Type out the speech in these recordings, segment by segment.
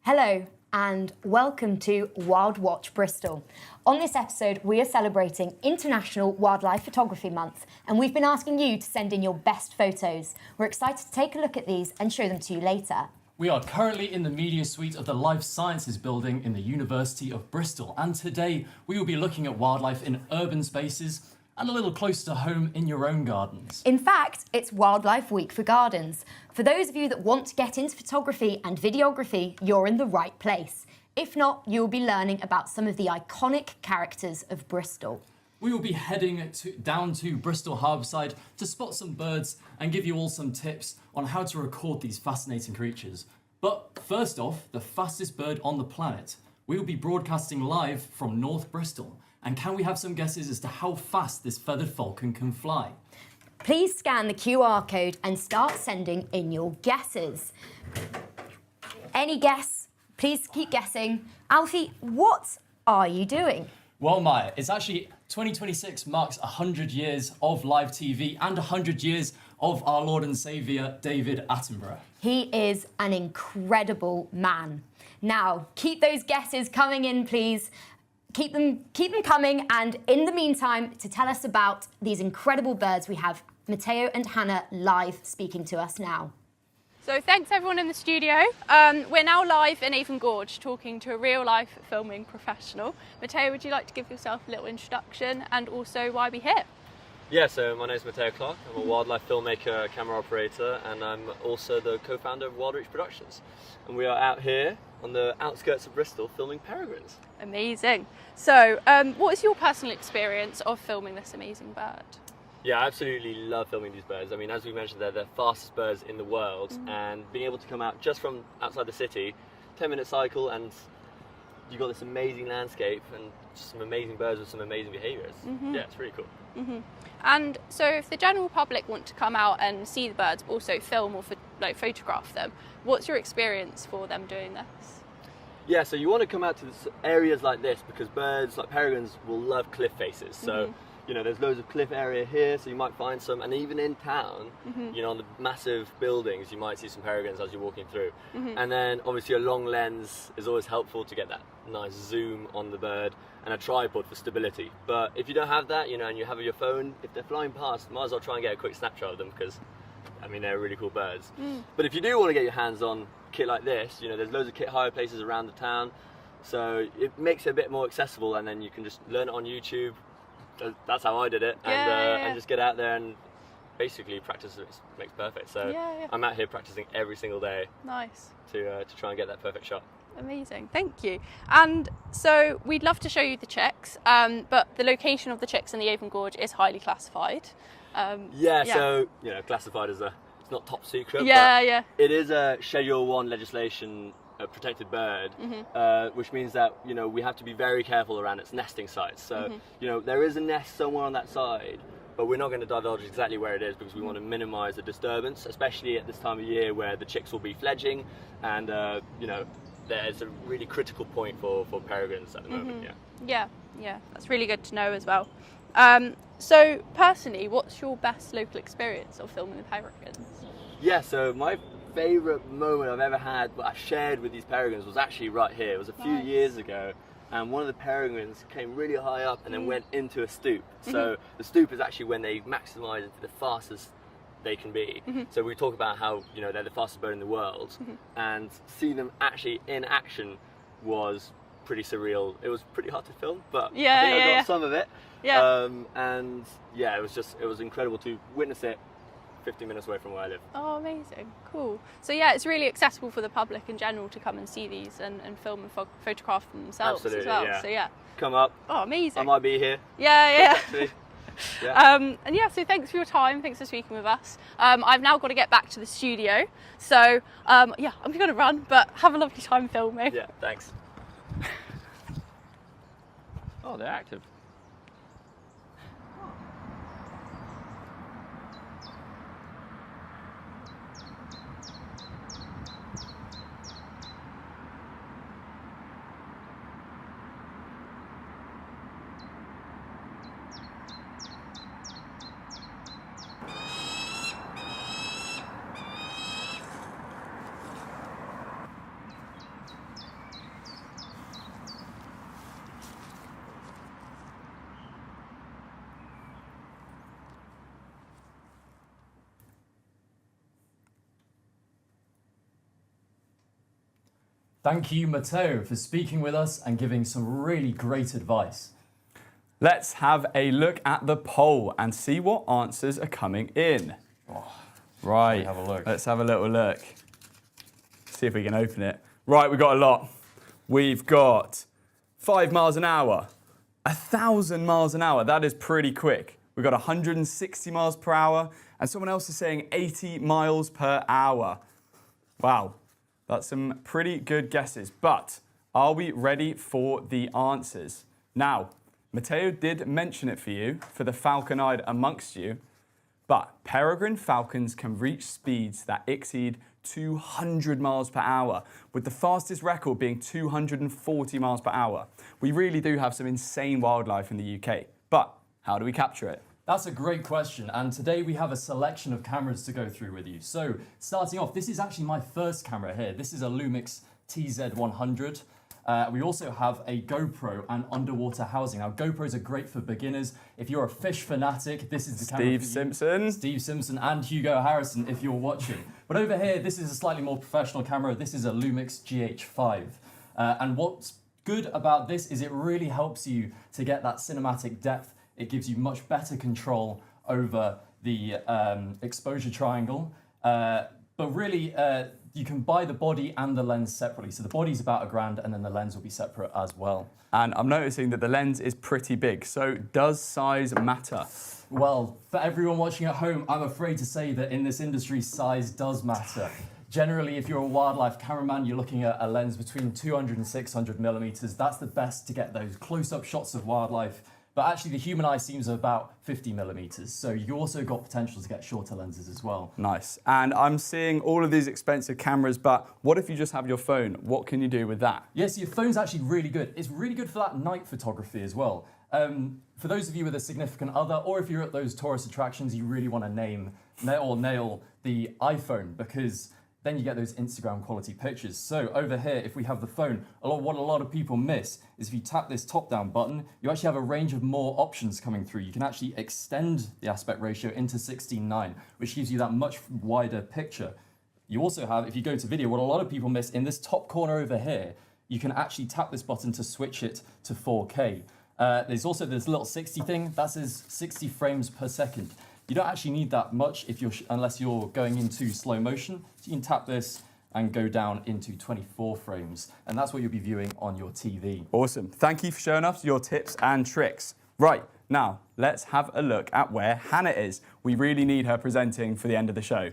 Hello and welcome to WILDWATCH Bristol. On this episode, we are celebrating International Wildlife Photography Month, and we've been asking you to send in your best photos. We're excited to take a look at these and show them to you later. We are currently in the media suite of the Life Sciences building in the University of Bristol, and today we will be looking at wildlife in urban spaces and a little closer to home in your own gardens. In fact, it's Wildlife Week for Gardens. For those of you that want to get into photography and videography, you're in the right place. If not, you'll be learning about some of the iconic characters of Bristol. We will be heading down to Bristol Harbourside to spot some birds and give you all some tips on how to record these fascinating creatures. But first off, the fastest bird on the planet. We will be broadcasting live from North Bristol. And can we have some guesses as to how fast this feathered falcon can fly? Please scan the QR code and start sending in your guesses. Any guess? Please keep guessing. Alfie, what are you doing? Well, Maya, it's actually 2026 marks 100 years of live TV and 100 years of our Lord and Saviour, David Attenborough. He is an incredible man. Now, keep those guesses coming in, please. Keep them coming, and in the meantime, to tell us about these incredible birds, we have Matteo and Hannah live speaking to us now. So thanks everyone in the studio. We're now live in Avon Gorge talking to a real life filming professional. Matteo, would you like to give yourself a little introduction and also why we're here? Yeah, so my name is Matteo Clark. I'm a wildlife filmmaker, camera operator, and I'm also the co-founder of WILDWATCH Productions. And we are out here on the outskirts of Bristol filming peregrines. Amazing. So what is your personal experience of filming this amazing bird? Yeah, I absolutely love filming these birds. I mean, as we mentioned, they're the fastest birds in the world, and being able to come out just from outside the city, 10-minute cycle, and you've got this amazing landscape and just some amazing birds with some amazing behaviours. Yeah, it's really cool. And so if the general public want to come out and see the birds, but also film or photograph them, what's your experience for them doing this? Yeah, so you want to come out to areas like this because birds like peregrines will love cliff faces. So, you know, there's loads of cliff area here, so you might find some, and even in town, you know, on the massive buildings, you might see some peregrines as you're walking through. And then obviously a long lens is always helpful to get that nice zoom on the bird, and a tripod for stability. But if you don't have that, you know, and you have your phone, if they're flying past, might as well try and get a quick snapshot of them because, I mean, they're really cool birds. But if you do want to get your hands on a kit like this, you know, there's loads of kit hire places around the town, so it makes it a bit more accessible, and then you can just learn it on YouTube. That's how I did it, and just get out there and basically practice. It makes perfect. So I'm out here practicing every single day. Nice. To try and get that perfect shot. Amazing, thank you. And so we'd love to show you the chicks, but the location of the chicks in the Avon Gorge is highly classified. So you know, classified as it's not top secret. But it is a Schedule 1 legislation. A protected bird, which means that, you know, we have to be very careful around its nesting sites. So, you know, there is a nest somewhere on that side, but we're not going to divulge exactly where it is because we want to minimise the disturbance, especially at this time of year where the chicks will be fledging, and you know, there's a really critical point for peregrines at the moment. Yeah, that's really good to know as well. So personally, what's your best local experience of filming the peregrines? Yeah, so my favourite moment I've ever had, what I've shared with these peregrines, was actually right here. It was a few years ago, and one of the peregrines came really high up and then went into a stoop. So the stoop is actually when they maximise into the fastest they can be. So we talk about how, you know, they're the fastest bird in the world, and see them actually in action was pretty surreal. It was pretty hard to film, but I think I got some of it. And yeah, it was incredible to witness it 15 minutes away from where I live. Oh, amazing, cool. So yeah, it's really accessible for the public in general to come and see these and film and photograph them themselves as well. So yeah. Come up. Oh, amazing. I might be here. Yeah. Yeah. And yeah, so thanks for your time, thanks for speaking with us. I've now got to get back to the studio, so yeah, I'm going to run, but have a lovely time filming. Yeah, thanks. Oh, they're active. Thank you, Matteo, for speaking with us and giving some really great advice. Let's have a look at the poll and see what answers are coming in. Right, have a look. Let's have a little look. See if we can open it. Right, we've got a lot. We've got 5 miles an hour, 1,000 miles an hour. That is pretty quick. We've got 160 miles per hour, and someone else is saying 80 miles per hour. Wow, that's some pretty good guesses. But are we ready for the answers? Now, Matteo did mention it for you, for the falcon-eyed amongst you, but peregrine falcons can reach speeds that exceed 200 miles per hour, with the fastest record being 240 miles per hour. We really do have some insane wildlife in the UK, but how do we capture it? That's a great question, and today we have a selection of cameras to go through with you. So, starting off, this is actually my first camera here. This is a Lumix TZ100. We also have a GoPro and underwater housing. Now, GoPros are great for beginners. If you're a fish fanatic, this is the camera for you. Steve Simpson and Hugo Harrison, if you're watching. But over here, this is a slightly more professional camera. This is a Lumix GH5. And what's good about this is it really helps you to get that cinematic depth. It gives you much better control over the exposure triangle. But really, you can buy the body and the lens separately. So the body's about £1,000 and then the lens will be separate as well. And I'm noticing that the lens is pretty big. So does size matter? Well, for everyone watching at home, I'm afraid to say that in this industry, size does matter. Generally, if you're a wildlife cameraman, you're looking at a lens between 200 and 600 millimeters. That's the best to get those close-up shots of wildlife. But actually, the human eye seems about 50 millimeters. So you also got potential to get shorter lenses as well. Nice. And I'm seeing all of these expensive cameras, but what if you just have your phone? What can you do with that? Yes, your phone's actually really good. It's really good for that night photography as well. For those of you with a significant other, or if you're at those tourist attractions, you really want to nail the iPhone, because then you get those Instagram quality pictures. So over here, if we have the phone, what a lot of people miss is if you tap this top-down button, you actually have a range of more options coming through. You can actually extend the aspect ratio into 16:9, which gives you that much wider picture. You also have, if you go to video, what a lot of people miss in this top corner over here, you can actually tap this button to switch it to 4K. There's also this little 60 thing, that says 60 frames per second. You don't actually need that much unless you're going into slow motion. So you can tap this and go down into 24 frames. And that's what you'll be viewing on your TV. Awesome. Thank you for showing us your tips and tricks. Right, now let's have a look at where Hannah is. We really need her presenting for the end of the show.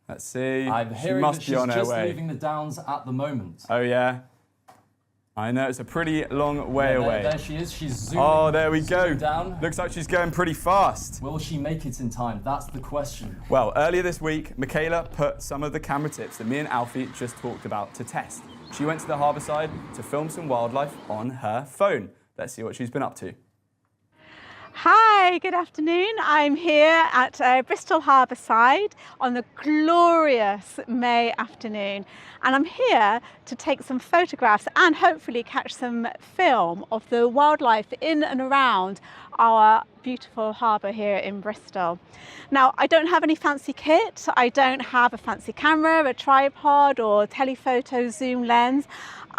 Let's see. I'm hearing she must that be she's on her just way. leaving the Downs at the moment. Oh yeah. I know, it's a pretty long way away. There she is. She's zooming. Oh, there we go. Down. Looks like she's going pretty fast. Will she make it in time? That's the question. Well, earlier this week, Michaela put some of the camera tips that me and Alfie just talked about to test. She went to the harbour side to film some wildlife on her phone. Let's see what she's been up to. Hi, good afternoon. I'm here at Bristol Harbour side on a glorious May afternoon, and I'm here to take some photographs and hopefully catch some film of the wildlife in and around our beautiful harbour here in Bristol. Now, I don't have any fancy kit. I don't have a fancy camera, a tripod or telephoto zoom lens.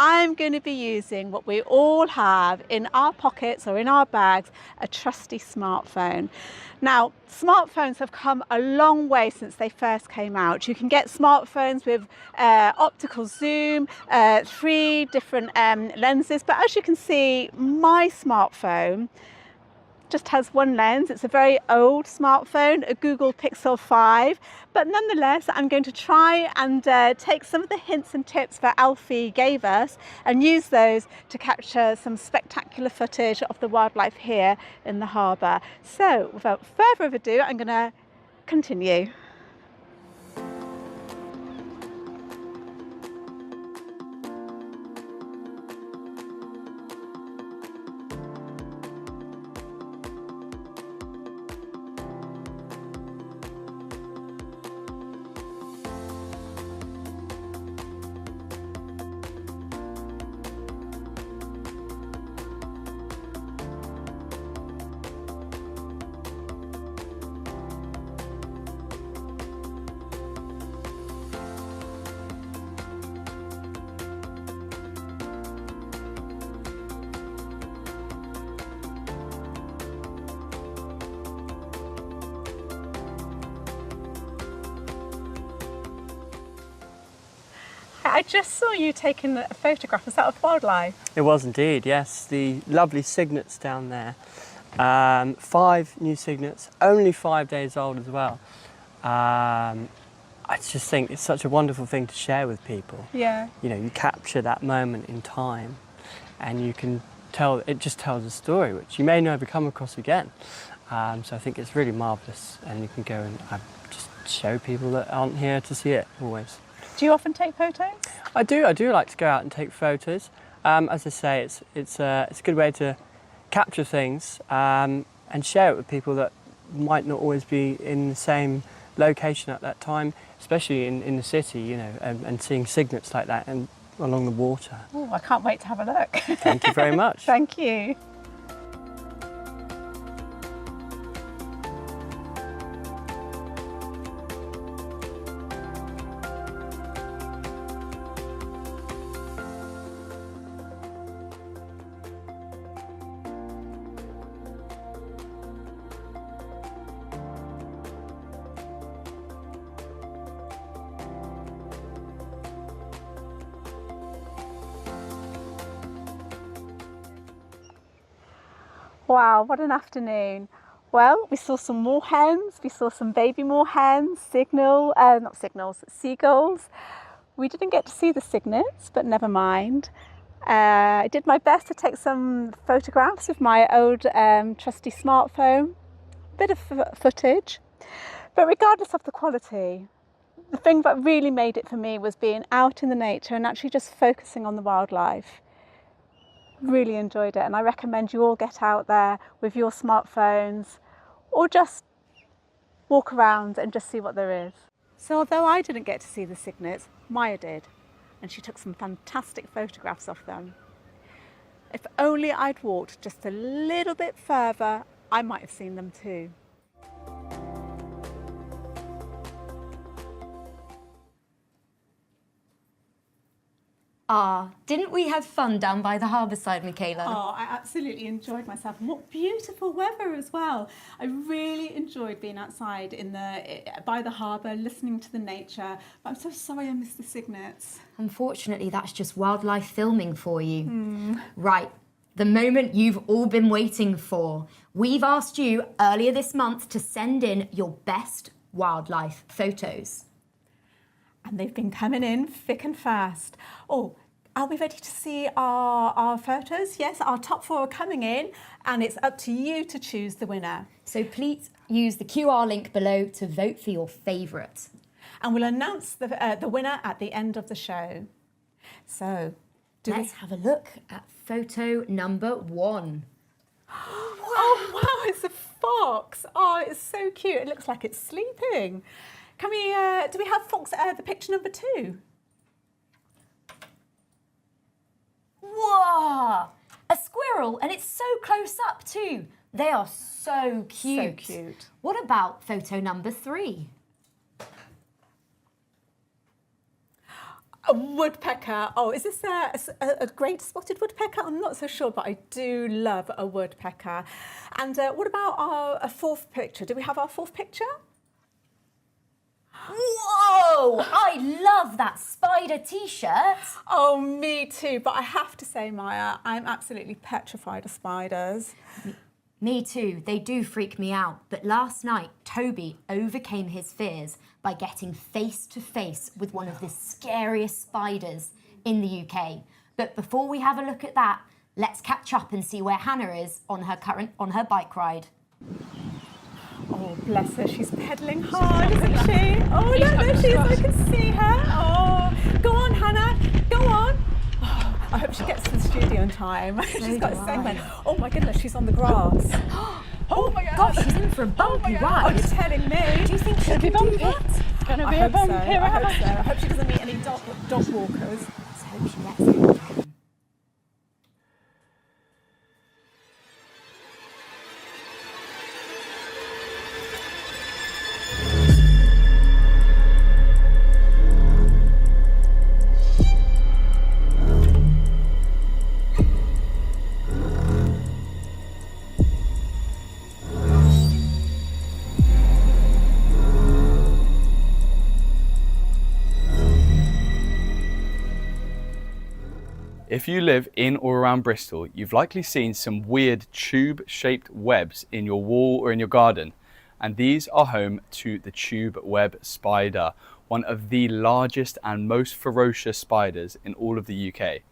I'm going to be using what we all have in our pockets or in our bags, a trusty smartphone. Now, smartphones have come a long way since they first came out. You can get smartphones with optical zoom, 3 different lenses, but as you can see, my smartphone just has one lens. It's a very old smartphone, a Google Pixel 5, but nonetheless, I'm going to try and take some of the hints and tips that Alfie gave us and use those to capture some spectacular footage of the wildlife here in the harbour. So without further ado, I'm going to continue. I just saw you taking a photograph. Was that of wildlife? It was indeed, yes. The lovely cygnets down there. 5 new cygnets, only 5 days old as well. I just think it's such a wonderful thing to share with people. Yeah. You know, you capture that moment in time and you can tell, it just tells a story which you may never come across again. So I think it's really marvellous, and you can go and just show people that aren't here to see it always. Do you often take photos? I do like to go out and take photos. As I say, it's a good way to capture things and share it with people that might not always be in the same location at that time, especially in the city, you know, and seeing cygnets like that and along the water. Oh, I can't wait to have a look. Thank you very much. Thank you. Wow, what an afternoon. Well, we saw some moorhens, we saw some baby moorhens, seagulls. We didn't get to see the cygnets, but never mind. I did my best to take some photographs with my old trusty smartphone, bit of footage. But regardless of the quality, the thing that really made it for me was being out in the nature and actually just focusing on the wildlife. Really enjoyed it, and I recommend you all get out there with your smartphones or just walk around and just see what there is. So although I didn't get to see the cygnets, Maya did, and she took some fantastic photographs of them. If only I'd walked just a little bit further, I might have seen them too. Didn't we have fun down by the harbour side, Michaela? Oh, I absolutely enjoyed myself. And what beautiful weather as well. I really enjoyed being outside by the harbour, listening to the nature. But I'm so sorry I missed the cygnets. Unfortunately, that's just wildlife filming for you. Right, the moment you've all been waiting for. We've asked you earlier this month to send in your best wildlife photos. And they've been coming in thick and fast. Oh, are we ready to see our photos? Yes, our top 4 are coming in, and it's up to you to choose the winner. So please use the QR link below to vote for your favourite. And we'll announce the winner at the end of the show. So, let's have a look at photo number 1. Oh, wow, it's a fox. Oh, it's so cute. It looks like it's sleeping. Can we, do we have fox, the picture number 2? Whoa! A squirrel, and it's so close up too. They are so cute. So cute. What about photo number 3? A woodpecker. Oh, is this a great spotted woodpecker? I'm not so sure, but I do love a woodpecker. And what about our 4th picture? Do we have our 4th picture? Whoa! I love that spider t-shirt. Oh, me too. But I have to say, Maya, I'm absolutely petrified of spiders. Me too. They do freak me out. But last night, Toby overcame his fears by getting face to face with one of the scariest spiders in the UK. But before we have a look at that, let's catch up and see where Hannah is on her bike ride. Oh, bless her. She's pedalling hard, isn't she? Oh, no, there she is. I can see her. Oh, go on, Hannah. Go on. Oh, I hope she gets to the studio in time. She's got a segment. Oh, my goodness, she's on the grass. Oh, my gosh, she's in for a bumpy ride. Oh, you're telling me. Do you think she'll be bumpy? It's going to be a bumpy ride. I hope so. I hope she doesn't meet any dog walkers. Let's hope she lets it happen. If you live in or around Bristol, you've likely seen some weird tube-shaped webs in your wall or in your garden, and these are home to the tube web spider, one of the largest and most ferocious spiders in all of the UK.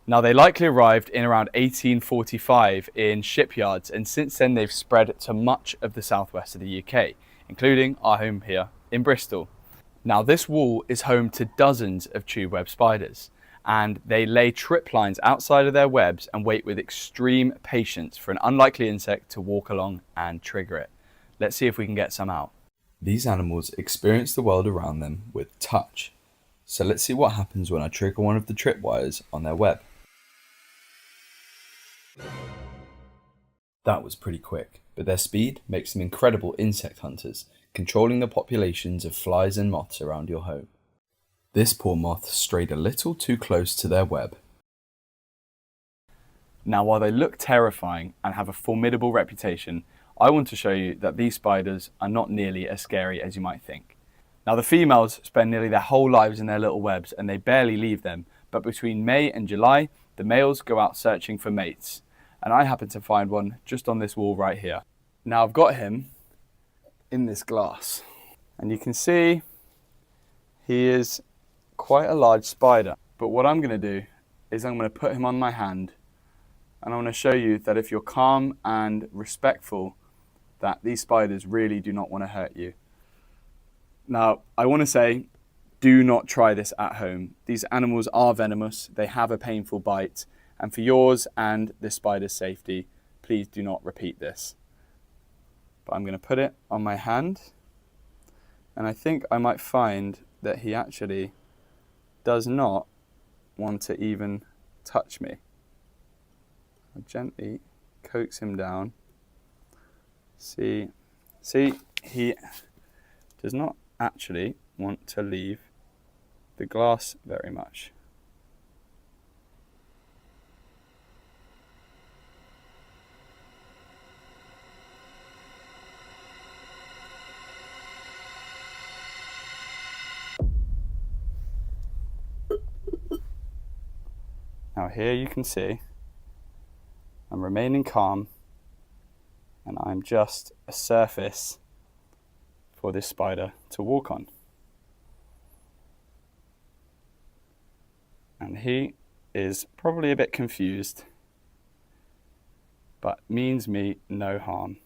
Now, they likely arrived in around 1845 in shipyards, and since then they've spread to much of the southwest of the UK, including our home here in Bristol. Now, this wall is home to dozens of tube web spiders, and they lay trip lines outside of their webs and wait with extreme patience for an unlikely insect to walk along and trigger it. Let's see if we can get some out. These animals experience the world around them with touch. So let's see what happens when I trigger one of the tripwires on their web. That was pretty quick, but their speed makes them incredible insect hunters, controlling the populations of flies and moths around your home. This poor moth strayed a little too close to their web. Now, while they look terrifying and have a formidable reputation, I want to show you that these spiders are not nearly as scary as you might think. Now, the females spend nearly their whole lives in their little webs and they barely leave them, but between May and July, the males go out searching for mates. And I happen to find one just on this wall right here. Now, I've got him in this glass, and you can see he is quite a large spider. But what I'm going to do is I'm going to put him on my hand, and I'm going to show you that if you're calm and respectful, that these spiders really do not want to hurt you. Now, I want to say, do not try this at home. These animals are venomous, they have a painful bite, and for yours and the spider's safety, please do not repeat this. But I'm going to put it on my hand, and I think I might find that he actually does not want to even touch me. I gently coax him down. See, he does not actually want to leave the glass very much. Now here you can see I'm remaining calm, and I'm just a surface for this spider to walk on. And he is probably a bit confused, but means me no harm.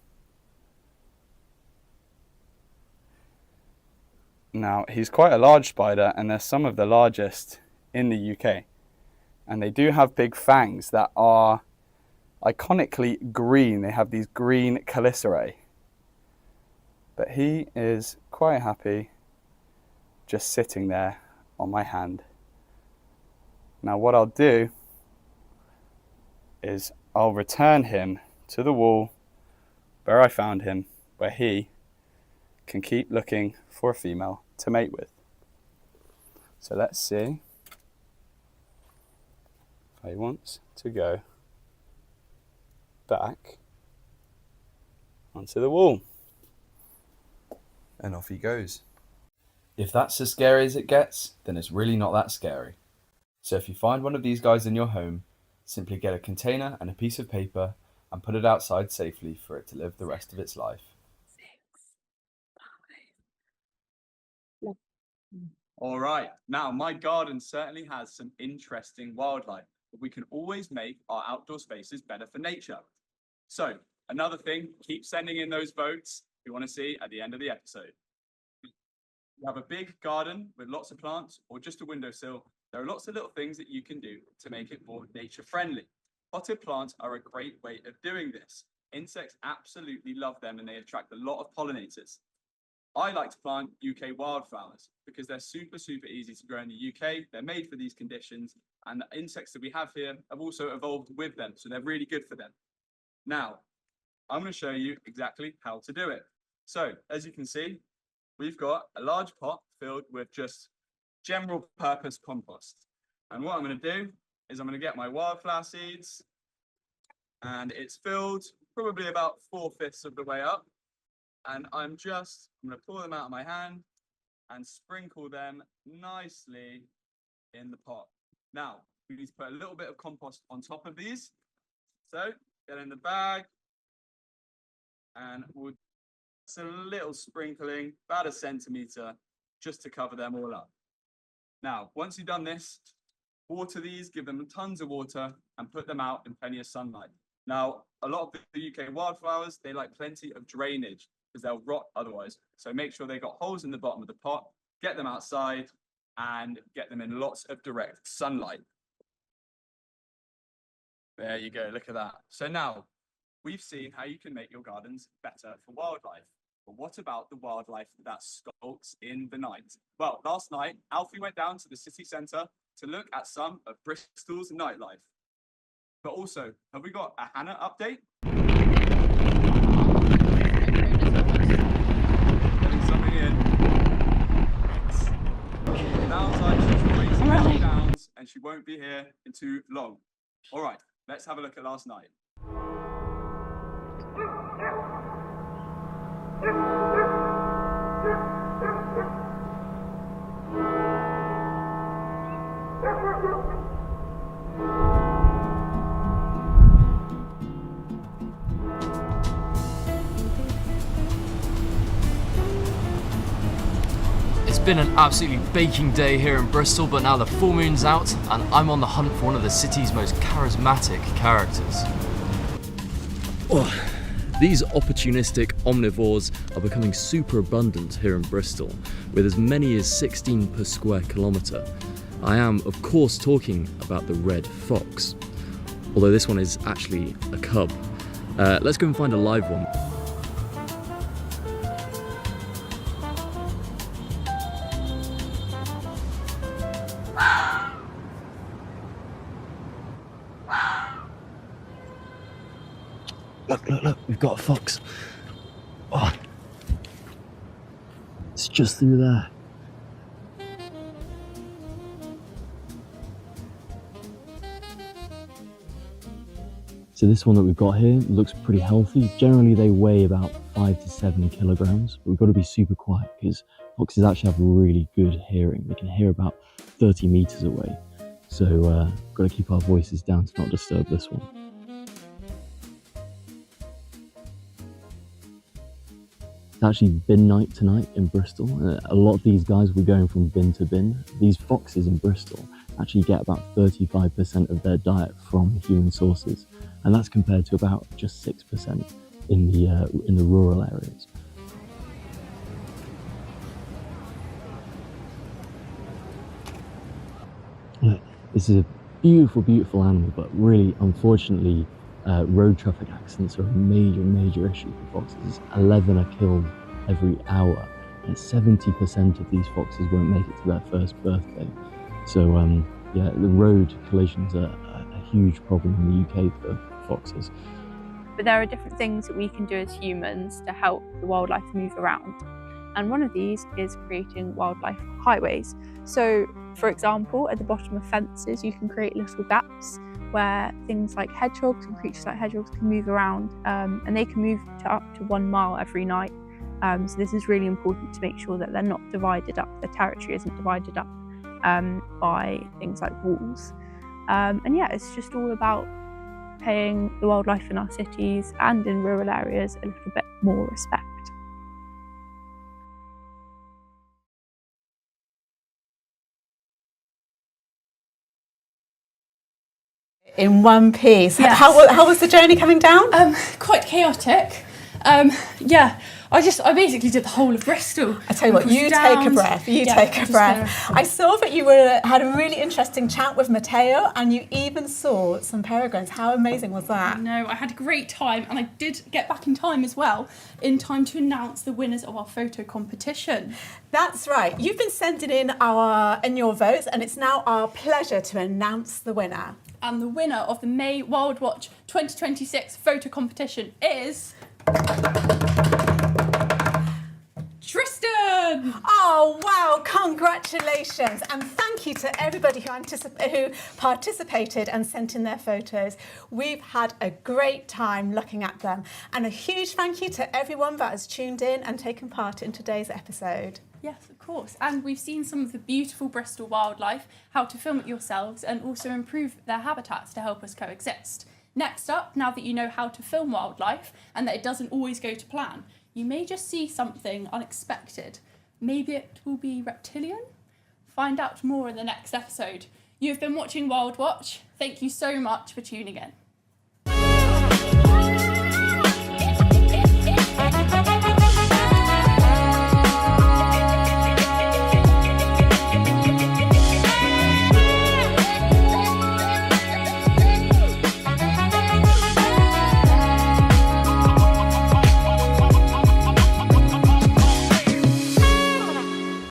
Now, he's quite a large spider, and they're some of the largest in the UK. And they do have big fangs that are iconically green. They have these green chelicerae. But he is quite happy just sitting there on my hand. Now what I'll do is I'll return him to the wall where I found him, where he can keep looking for a female to mate with. So let's see if he wants to go back onto the wall. And off he goes. If that's as scary as it gets, then it's really not that scary. So if you find one of these guys in your home, simply get a container and a piece of paper and put it outside safely for it to live the rest of its life. All right, now my garden certainly has some interesting wildlife, but we can always make our outdoor spaces better for nature. So another thing, keep sending in those votes we want to see at the end of the episode. You have a big garden with lots of plants or just a windowsill, there are lots of little things that you can do to make it more nature friendly. Potted plants are a great way of doing this. Insects absolutely love them and they attract a lot of pollinators. I like to plant UK wildflowers because they're super easy to grow in the UK. They're made for these conditions, and the insects that we have here have also evolved with them, so they're really good for them. Now, I'm going to show you exactly how to do it. So, as you can see, we've got a large pot filled with just general purpose compost. And what I'm going to do is I'm going to get my wildflower seeds, and it's filled probably about 4/5 of the way up. And I'm going to pull them out of my hand and sprinkle them nicely in the pot. Now, we need to put a little bit of compost on top of these. So get in the bag and we'll just a little sprinkling, about 1 centimetre, just to cover them all up. Now, once you've done this, water these, give them tons of water and put them out in plenty of sunlight. Now, a lot of the UK wildflowers, they like plenty of drainage because they'll rot otherwise. So make sure they've got holes in the bottom of the pot, get them outside and get them in lots of direct sunlight. There you go, look at that. So now, we've seen how you can make your gardens better for wildlife. But what about the wildlife that skulks in the night? Well, last night, Alfie went down to the city centre to look at some of Bristol's nightlife. But also, have we got a Hannah update? Getting something in. Sounds like she's waiting down Downs and she won't be here in too long. All right, let's have a look at last night. It's been an absolutely baking day here in Bristol, but now the full moon's out and I'm on the hunt for one of the city's most charismatic characters. Oh, these opportunistic omnivores are becoming super abundant here in Bristol, with as many as 16 per square kilometre. I am, of course, talking about the red fox, although this one is actually a cub. Let's go and find a live one. Look, we've got a fox. Oh, it's just through there. So this one that we've got here looks pretty healthy. Generally they weigh about 5 to 7 kilograms, but we've got to be super quiet because foxes actually have really good hearing. They can hear about 30 meters away. So we've got to keep our voices down to not disturb this one. It's actually bin night tonight in Bristol. A lot of these guys were going from bin to bin. These foxes in Bristol actually get about 35% of their diet from human sources, and that's compared to about just 6% in the rural areas. Look, this is a beautiful, beautiful animal, but really, unfortunately, road traffic accidents are a major issue for foxes. 11 are killed every hour, and 70% of these foxes won't make it to their first birthday. So yeah, the road collisions are a huge problem in the UK for foxes. But there are different things that we can do as humans to help the wildlife move around. And one of these is creating wildlife highways. So, for example, at the bottom of fences, you can create little gaps where things like hedgehogs and creatures like hedgehogs can move around, and they can move to up to 1 mile every night. So this is really important to make sure that they're not divided up, the territory isn't divided up by things like walls. And yeah, it's just all about paying the wildlife in our cities and in rural areas a little bit more respect. In one piece. Yes. How was the journey coming down? Quite chaotic. Yeah, I basically did the whole of Bristol. I tell you what, you take a breath. Take a breath. I saw that you had a really interesting chat with Matteo, and you even saw some peregrines. How amazing was that? No, I had a great time, and I did get back in time as well, in time to announce the winners of our photo competition. That's right. You've been sending in your votes, and it's now our pleasure to announce the winner. And the winner of the May WILDWATCH 2026 photo competition is Tristan! Oh, wow, Congratulations, and thank you to everybody who participated and sent in their photos. We've had a great time looking at them, and a huge thank you to everyone that has tuned in and taken part in today's episode. Yes, of course. And we've seen some of the beautiful Bristol wildlife, how to film it yourselves, and also improve their habitats to help us coexist. Next up, now that you know how to film wildlife and that it doesn't always go to plan, you may just see something unexpected. Maybe it will be reptilian? Find out more in the next episode. You've been watching Wild Watch. Thank you so much for tuning in.